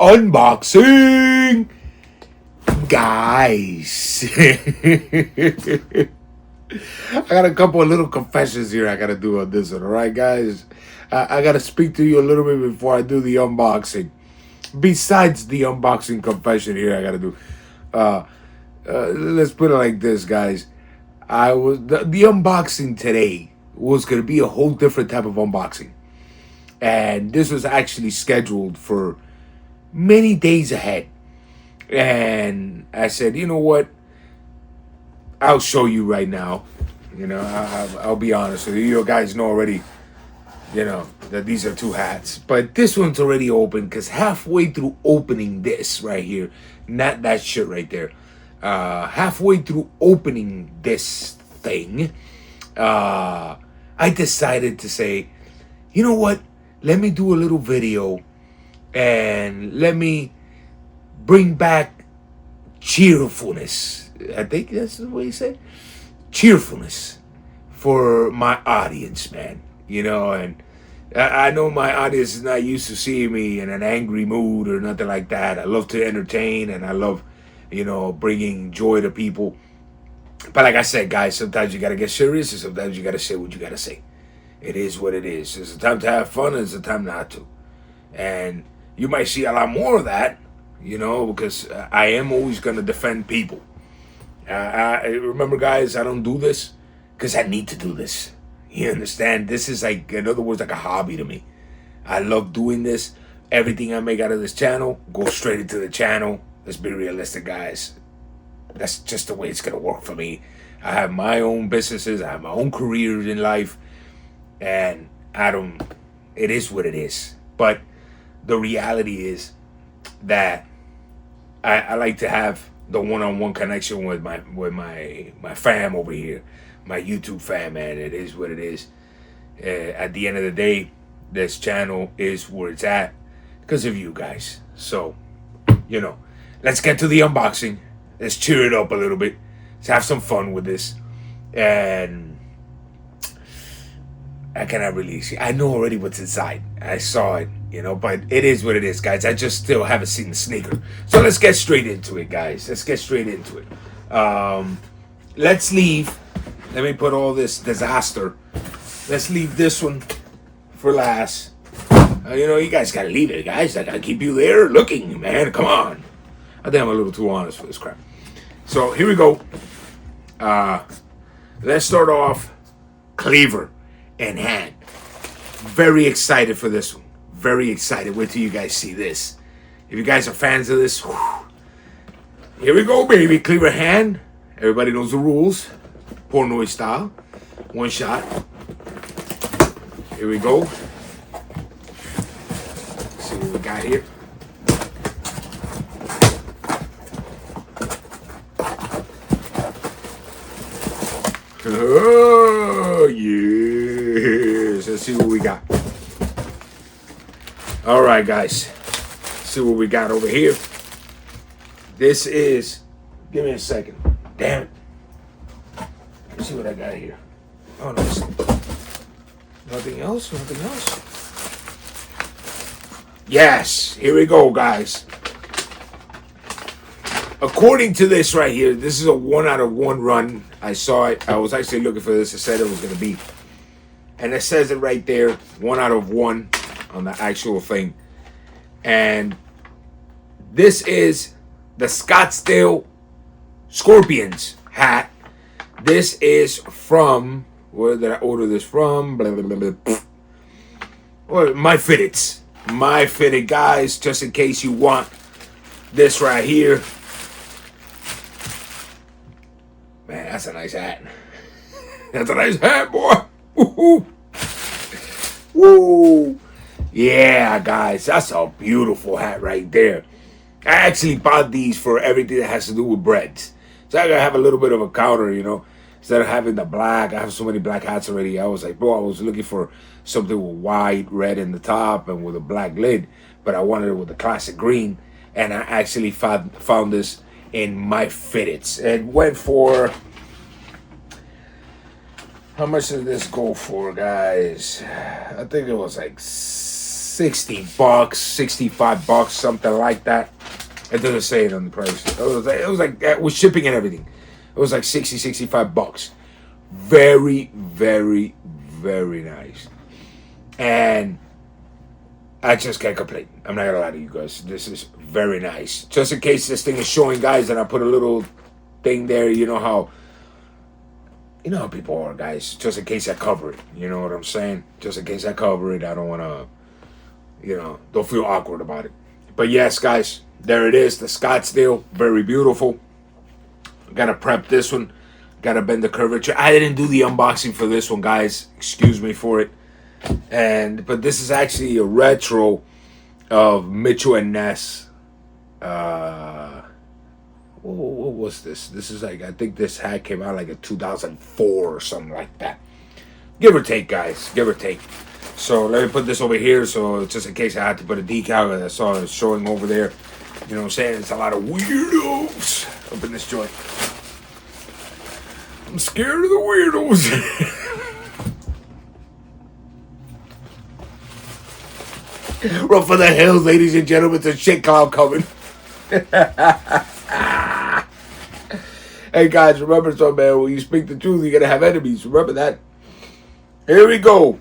unboxing, guys. I got a couple of little confessions here I gotta do on this one. All right, guys. I gotta speak to you a little bit before I do the unboxing. Besides the unboxing confession here, I gotta do. Let's put it like this, guys. The unboxing today was gonna be a whole different type of unboxing, and this was actually scheduled for many days ahead. And I said, you know what? I'll show you right now. You know, I'll be honest with you. You guys know already, you know, that these are two hats. But this one's already open because halfway through opening this right here, not that shit right there, halfway through opening this thing, I decided to say, you know what? Let me do a little video and let me bring back cheerfulness. I think that's the way you say cheerfulness for my audience, man. You know, and I know my audience is not used to seeing me in an angry mood or nothing like that. I love to entertain and I love, you know, bringing joy to people. But like I said, guys, sometimes you got to get serious and sometimes you got to say what you got to say. It is what it is. It's a time to have fun and it's a time not to. And you might see a lot more of that, you know, because I am always going to defend people. I remember, guys, I don't do this because I need to do this. You understand? This is like, in other words, like a hobby to me. I love doing this. Everything I make out of this channel goes straight into the channel. Let's be realistic, guys. That's just the way it's going to work for me. I have my own businesses. I have my own careers in life. And it is what it is. But the reality is that I like to have the one-on-one connection with my fam over here, my YouTube fam, man. It is what it is. At the end of the day, this channel is where it's at because of you guys. So, you know, let's get to the unboxing. Let's cheer it up a little bit. Let's have some fun with this. And I cannot really see. I know already what's inside. I saw it, you know, but it is what it is, guys. I just still haven't seen the sneaker. So let's get straight into it, guys. Let's get straight into it. Let's leave. Let me put all this disaster. Let's leave this one for last. You know, you guys gotta leave it, guys. I gotta keep you there looking, man. Come on. I think I'm a little too honest for this crap. So here we go. Let's start off cleaver in hand. Very excited for this one. Very excited. Wait till you guys see this. If you guys are fans of this, whew. Here we go, baby. Cleaver hand. Everybody knows the rules. Pornoid style. One shot. Here we go. Let's see what we got here. Oh, yes. Let's see what we got. All right, guys. Let's see what we got over here. This is... Give me a second. Damn it. Let's see what I got here. Oh, no. Nothing else? Nothing else? Yes. Here we go, guys. According to this right here, this is a 1 out of 1 run. I saw it. I was actually looking for this. It said it was going to be. And it says it right there. 1 out of 1 on the actual thing. And this is the Scottsdale Scorpions hat. This is from... Where did I order this from? Blah, blah, blah, blah. Well, My Fitteds. My Fitted, guys. Just in case you want this right here. Man, that's a nice hat. That's a nice hat, boy. Woo-hoo. Woo. Yeah, guys. That's a beautiful hat right there. I actually bought these for everything that has to do with breads. So I gotta have a little bit of a counter, you know. Instead of having the black, I have so many black hats already. I was like, bro, I was looking for something with white, red in the top and with a black lid. But I wanted it with the classic green. And I actually found this in My Fitteds. It went for... How much did this go for, guys? I think it was like $60, $65, something like that. It doesn't say it on the price. It was like with shipping and everything. It was like $65. Very, very, very nice. And I just can't complain. I'm not gonna lie to you guys. This is very nice. Just in case this thing is showing, guys, and I put a little thing there. You know how people are, guys. Just in case I cover it. You know what I'm saying? Just in case I cover it, I don't wanna, don't feel awkward about it. But yes, guys, there it is. The Scottsdale, very beautiful. Gotta prep this one. Gotta bend the curvature. I didn't do the unboxing for this one, guys. Excuse me for it. But this is actually a retro of Mitchell and Ness. What was this? This is like, I think this hat came out like in 2004 or something like that. Give or take, guys. Give or take. So let me put this over here. So just in case I had to put a decal, and I saw it showing over there. You know what I'm saying? It's a lot of weirdos up in this joint. I'm scared of the weirdos. Run for the hills, ladies and gentlemen. It's a shit cloud coming. Hey, guys, remember something, man. When you speak the truth, you're going to have enemies. Remember that. Here we go.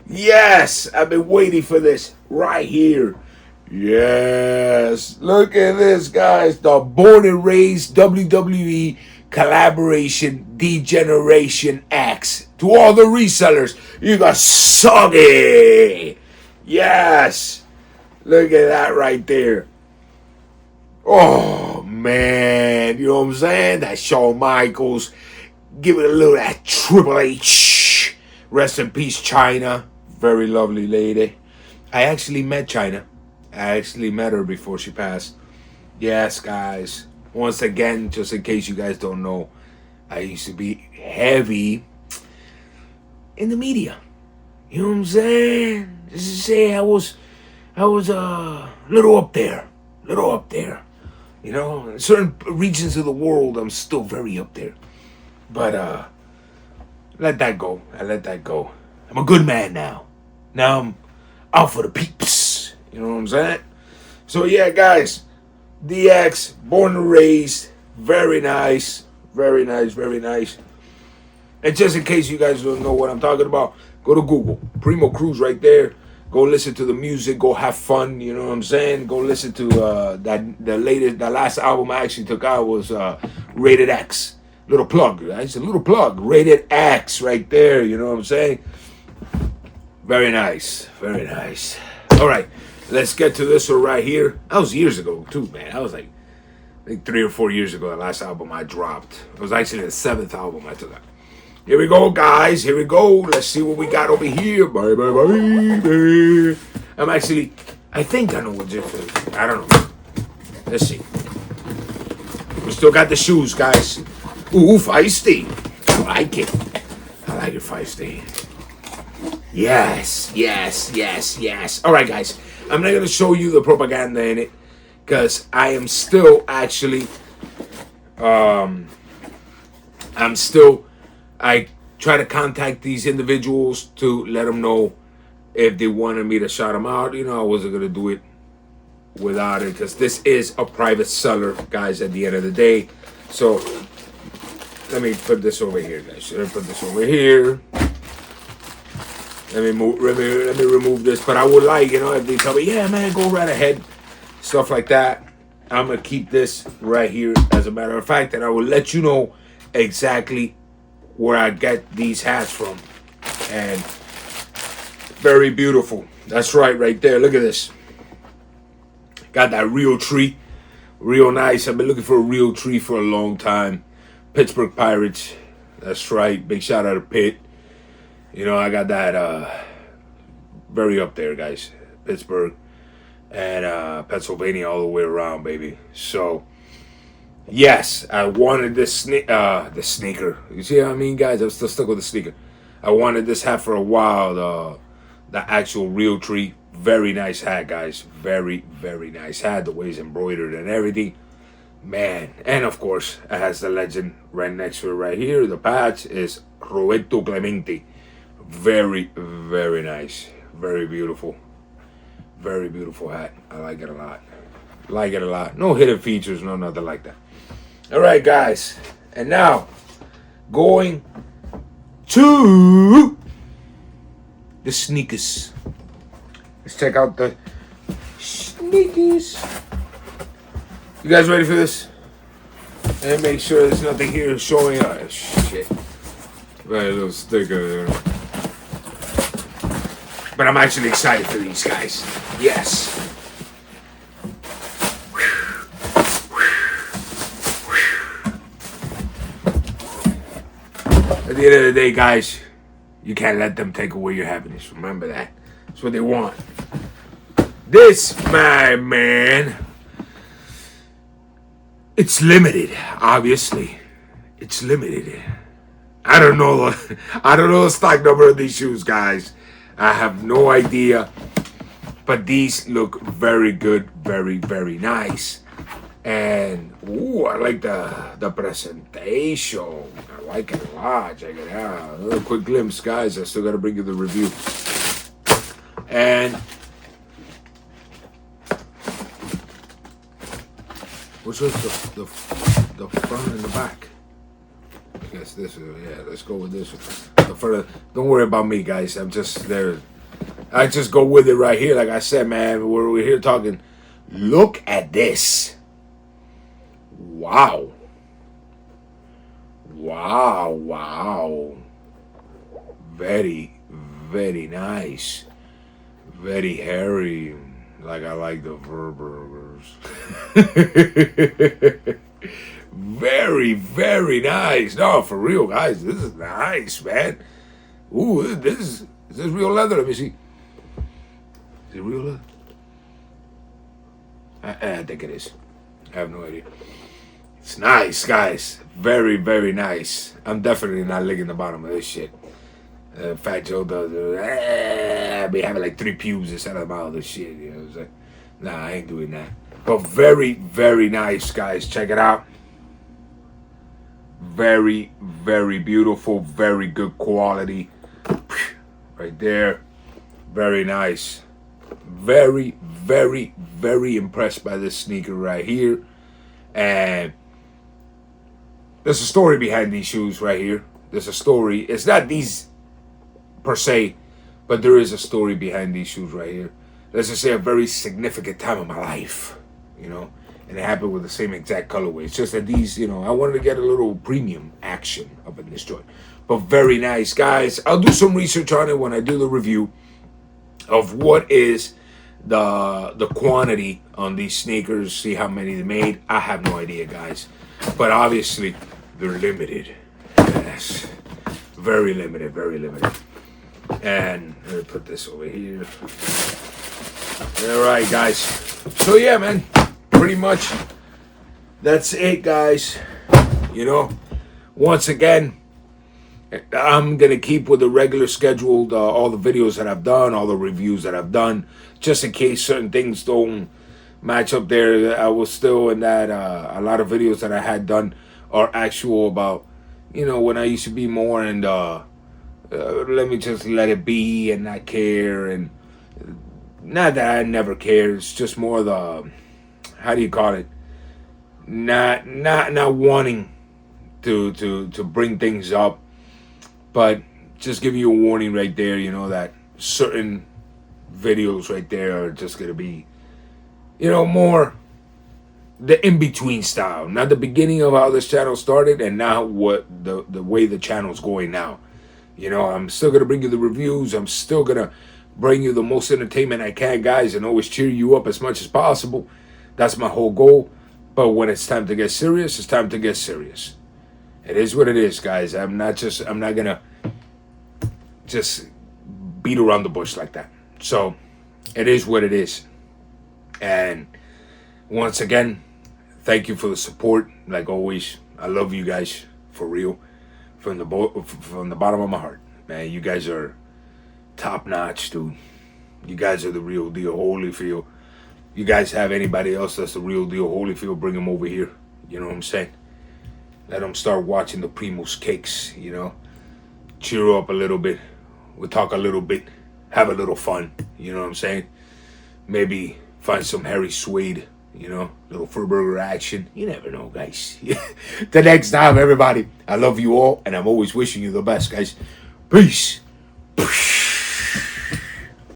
Yes, I've been waiting for this right here. Yes. Look at this, guys. The Born and Raised WWE collaboration Degeneration X. To all the resellers, you got soggy. Yes. Look at that right there. Oh, man. You know what I'm saying? That Shawn Michaels. Give it a little of that Triple H. Rest in peace, Chyna. Very lovely lady. I actually met Chyna. I actually met her before she passed. Yes, guys. Once again, just in case you guys don't know, I used to be heavy in the media. You know what I'm saying? Just to say I was little up there. You know, in certain regions of the world, I'm still very up there. But let that go. I let that go. I'm a good man now. Now I'm out for the peeps. You know what I'm saying? So yeah, guys, DX, Born and Raised, very nice. Very nice, very nice. And just in case you guys don't know what I'm talking about, go to Google. Primo Cruise right there. Go listen to the music. Go have fun. You know what I'm saying? Go listen to the last album I actually took out was Rated X. Little plug. It's a little plug. Rated X right there. You know what I'm saying? Very nice. Very nice. All right. Let's get to this one right here. That was years ago too, man. That was like 3 or 4 years ago. The last album I dropped. It was actually the 7th album I took out. Here we go, guys. Here we go. Let's see what we got over here. Bye, bye, bye. I think I know what this is. I don't know. Let's see. We still got the shoes, guys. Ooh, feisty. I like it. I like it, feisty. Yes. All right, guys. I'm not going to show you the propaganda in it because I am still actually, I try to contact these individuals to let them know if they wanted me to shout them out. You know, I wasn't going to do it without it because this is a private seller, guys, at the end of the day. So let me put this over here, guys. Let me put this over here. Let me remove this. But I would like, if they tell me, yeah, man, go right ahead, stuff like that, I'm going to keep this right here as a matter of fact, and I will let you know exactly where I get these hats from. And very beautiful. That's right there. Look at this. Got that real tree. Real nice. I've been looking for a real tree for a long time. Pittsburgh Pirates. That's right. Big shout out to Pitt. I got that very up there, guys. Pittsburgh and Pennsylvania all the way around, baby. So, yes, I wanted this sneaker. You see what I mean, guys? I'm still stuck with the sneaker. I wanted this hat for a while. The actual real tree. Very nice hat, guys. Very, very nice hat. The way it's embroidered and everything. Man. And, of course, it has the legend right next to it right here. The patch is Roberto Clemente. Very, very nice. Very beautiful. Very beautiful hat. I like it a lot. Like it a lot. No hidden features, no nothing like that. All right, guys. And now, going to the sneakers. Let's check out the sneakers. You guys ready for this? And make sure there's nothing here showing. Oh, shit. Right, a little sticker there. But I'm actually excited for these guys. Yes. At the end of the day, guys, you can't let them take away your happiness. Remember that. That's what they want. This, my man, it's limited, obviously. It's limited. I don't know the stock number of these shoes, guys. I have no idea. But these look very good, very, very nice. And ooh, I like the presentation. I like it a lot. Check it out. A little quick glimpse, guys. I still gotta bring you the review. And which was the front and the back? I guess this is, yeah, let's go with this one. The front. Don't worry about me, guys. I'm just there. I just go with it right here. Like I said, man, we're here talking. Look at this. Wow. Wow, wow. Very, very nice. Very hairy. Like I like the Verburgers. Very, very nice. No, for real, guys. This is nice, man. Ooh, is this real leather? Let me see. Is it real leather? I think it is. I have no idea. It's nice, guys. Very, very nice. I'm definitely not licking the bottom of this shit. Fat Joe does. I be having like 3 pubes inside of all this shit. You know what I'm saying? Nah, I ain't doing that. But very, very nice, guys. Check it out. Very, very beautiful. Very good quality. Right there. Very nice. Very, very, very impressed by this sneaker right here. And there's a story behind these shoes right here. There's a story. It's not these per se, but there is a story behind these shoes right here. Let's just say a very significant time in my life, you know, and it happened with the same exact colorway. It's just that these, you know, I wanted to get a little premium action up in this joint. But very nice, guys. I'll do some research on it when I do the review of what is the quantity on these sneakers, see how many they made. I have no idea, guys. But obviously, they're limited. Yes. Very limited, very limited. And let me put this over here. All right, guys. So yeah, man, pretty much that's it, guys. You know, once again, I'm gonna keep with the regular scheduled all the videos that I've done, all the reviews that I've done, just in case certain things don't match up there. I was still in that a lot of videos that I had done are actual about, you know, when I used to be more and let me just let it be and not care. And not that I never cared, it's just more the, how do you call it, not wanting to bring things up, but just give you a warning right there, you know, that certain videos right there are just gonna be, you know, more the in-between style, not the beginning of how this channel started and now what the way the channel's going now. You know, I'm still gonna bring you the reviews. I'm still gonna bring you the most entertainment I can, guys, and always cheer you up as much as possible. That's my whole goal. But when it's time to get serious, it's time to get serious. It is what it is, guys. I'm not gonna just beat around the bush like that. So it is what it is. And once again, thank you for the support. Like always, I love you guys for real, from the bottom of my heart, man. You guys are top notch, dude. You guys are the real deal, Holyfield. You guys have anybody else that's the real deal, Holyfield, bring them over here. You know what I'm saying? Let them start watching the Primo's cakes. You know, cheer up a little bit. We'll talk a little bit, have a little fun. You know what I'm saying? Maybe find some hairy suede, little fur burger action. You never know, guys. The next time, everybody, I love you all, and I'm always wishing you the best, guys. Peace.